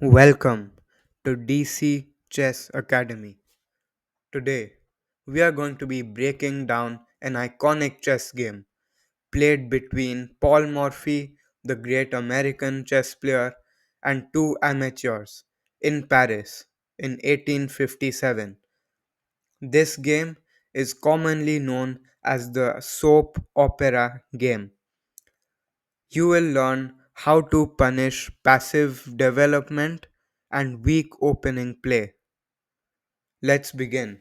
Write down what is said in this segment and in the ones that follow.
Welcome to DC Chess Academy. Today, we are going to be breaking down an iconic chess game played between Paul Morphy, the great American chess player, and two amateurs in Paris in 1857. This game is commonly known as the soap opera game. You will learn how to punish passive development and weak opening play. Let's begin.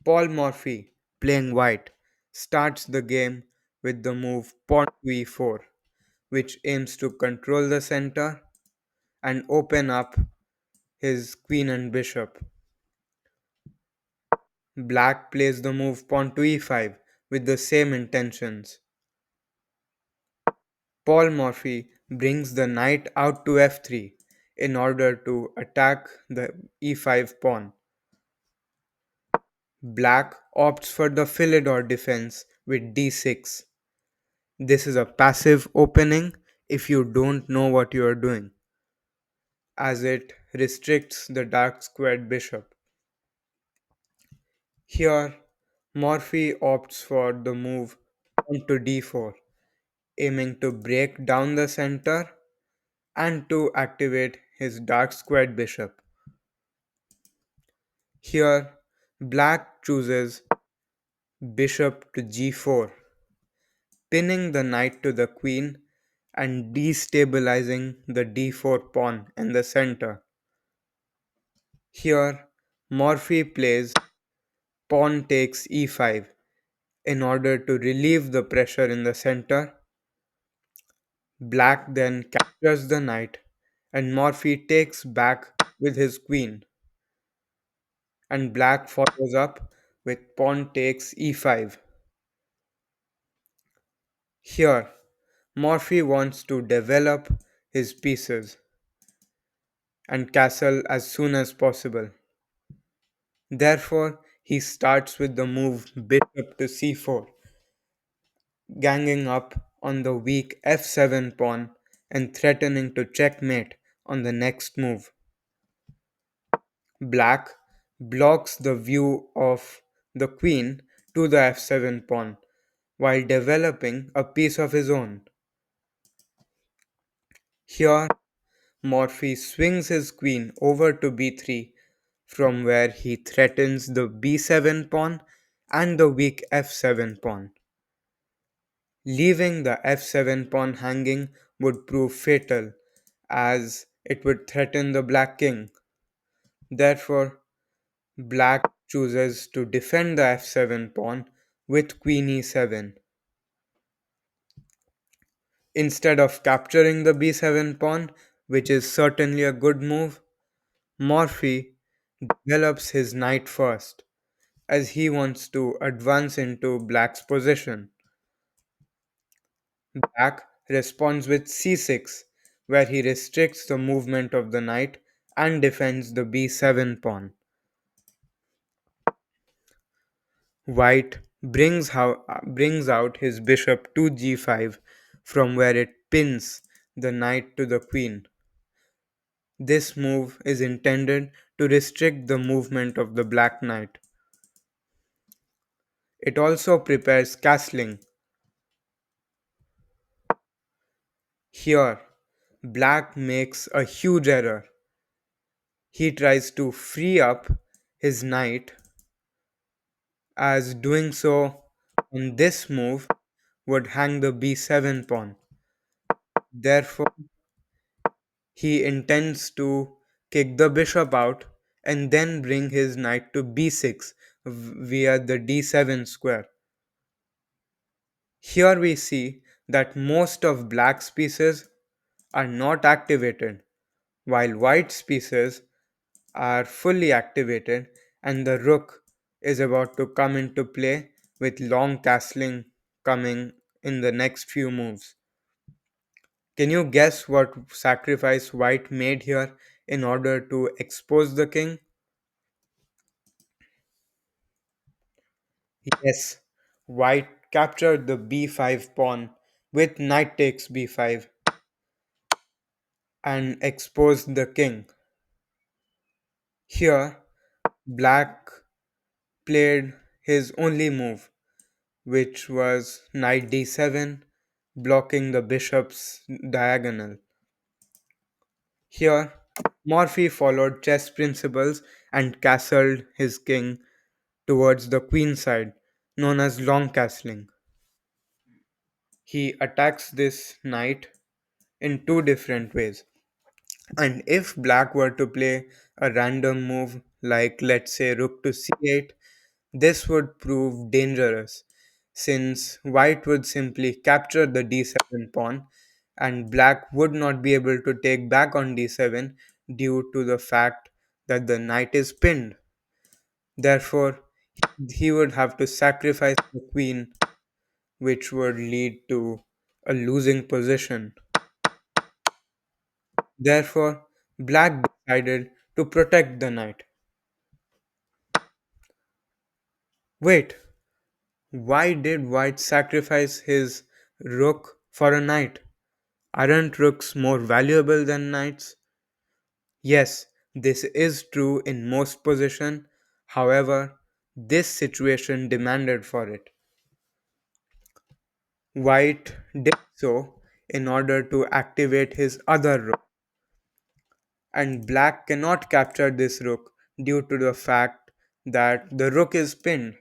Paul Morphy, playing white, starts the game with the move pawn to e4, which aims to control the center and open up his queen and bishop. Black plays the move pawn to e5 with the same intentions. Paul Morphy brings the knight out to f3 in order to attack the e5 pawn. Black opts for the Philidor defense with d6. This is a passive opening if you don't know what you are doing, as it restricts the dark squared bishop. Here, Morphy opts for the move pawn to d4, aiming to break down the center and to activate his dark squared bishop. Here, Black chooses bishop to g4, pinning the knight to the queen and destabilizing the d4 pawn in the center. Here, Morphy plays pawn takes e5 in order to relieve the pressure in the center. Black then captures the knight, and Morphy takes back with his queen, and Black follows up with pawn takes e5. Here, Morphy wants to develop his pieces and castle as soon as possible. Therefore, he starts with the move bishop to c4, ganging up on the weak f7 pawn and threatening to checkmate on the next move. Black blocks the view of the queen to the f7 pawn while developing a piece of his own. Here, Morphy swings his queen over to b3 from where he threatens the b7 pawn and the weak f7 pawn. Leaving the f7 pawn hanging would prove fatal, as it would threaten the black king. Therefore, black chooses to defend the f7 pawn with queen e7. Instead of capturing the b7 pawn, which is certainly a good move, Morphy develops his knight first, as he wants to advance into black's position. Black responds with c6, where he restricts the movement of the knight and defends the b7 pawn. White brings out his bishop to g5 from where it pins the knight to the queen. This move is intended to restrict the movement of the black knight. It also prepares castling. Here, black makes a huge error. He tries to free up his knight, as doing so on this move would hang the b7 pawn. Therefore, he intends to kick the bishop out and then bring his knight to b6 via the d7 square. Here we see that most of black's pieces are not activated, while white's pieces are fully activated, and the rook is about to come into play with long castling coming in the next few moves. Can you guess what sacrifice white made here in order to expose the king? Yes, white captured the b5 pawn with knight takes b5. and exposed the king. Here, black played his only move, which was knight d7, blocking the bishop's diagonal. Here, Morphy followed chess principles and castled his king towards the queen side, known as long castling. He attacks this knight in two different ways. And if black were to play a random move, like let's say rook to c8, this would prove dangerous since white would simply capture the d7 pawn and black would not be able to take back on d7 due to the fact that the knight is pinned. Therefore, he would have to sacrifice the queen, which would lead to a losing position. Therefore, black decided to protect the knight. Wait, why did white sacrifice his rook for a knight? Aren't rooks more valuable than knights? Yes, this is true in most positions. However, this situation demanded for it. White did so in order to activate his other rook, and black cannot capture this rook due to the fact that the rook is pinned.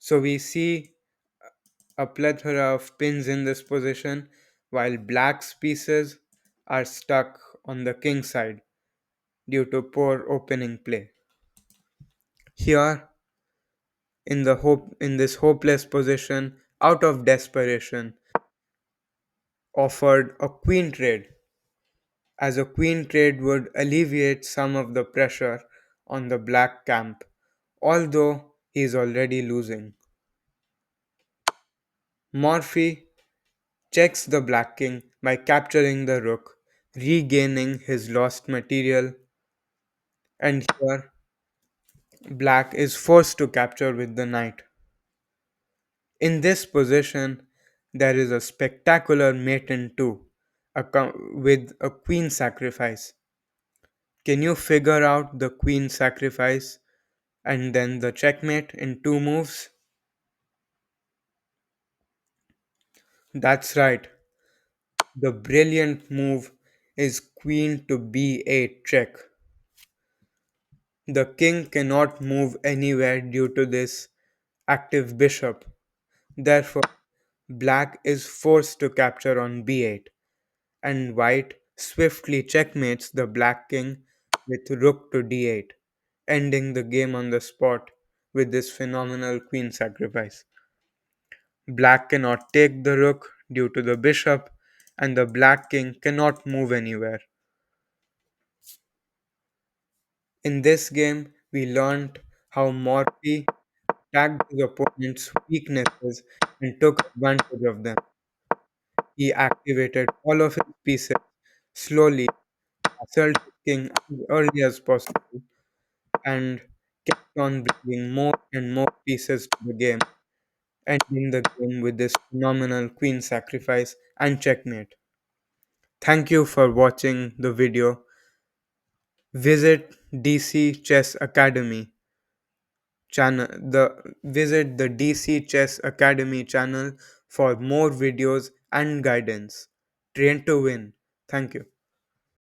So we see a plethora of pins in this position, while black's pieces are stuck on the king side due to poor opening play. Here, in this hopeless position, out of desperation, offered a queen trade, as a queen trade would alleviate some of the pressure on the black camp, although he is already losing. Morphy checks the black king by capturing the rook, regaining his lost material, and here black is forced to capture with the knight. In this position, there is a spectacular mate in two with a queen sacrifice. Can you figure out the queen sacrifice and then the checkmate in two moves? That's right. The brilliant move is queen to b8 check. The king cannot move anywhere due to this active bishop. Therefore, black is forced to capture on b8, and white swiftly checkmates the black king with rook to d8, ending the game on the spot with this phenomenal queen sacrifice. Black cannot take the rook due to the bishop, and the black king cannot move anywhere. In this game, we learned how Morphy attacked his opponent's weaknesses and took advantage of them. He activated all of his pieces slowly, assaulted king as early as possible, and kept on bringing more and more pieces to the game, ending the game with this phenomenal queen sacrifice and checkmate. Thank you for watching the video. Visit DC Chess Academy channel visit the DC Chess Academy channel for more videos and guidance. Train to win. Thank you.